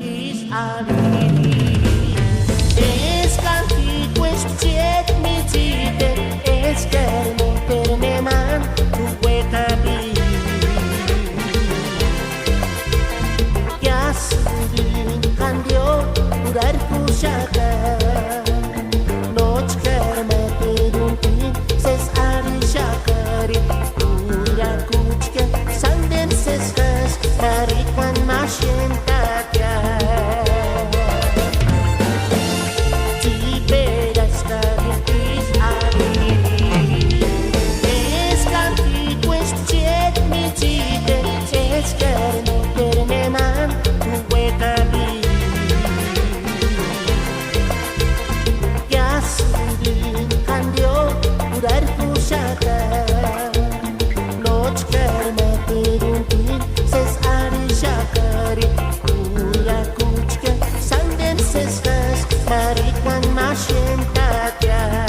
is aliri. Escanti questiet mi zite, eschermo per me man, tu puoi capire. Yasudin cambio, durar pushaka. Noć kerme perunti, ses ari shakari. Dura kuchke, sandem ses kas, marikwan mashientatia. Marikwan mashientatia.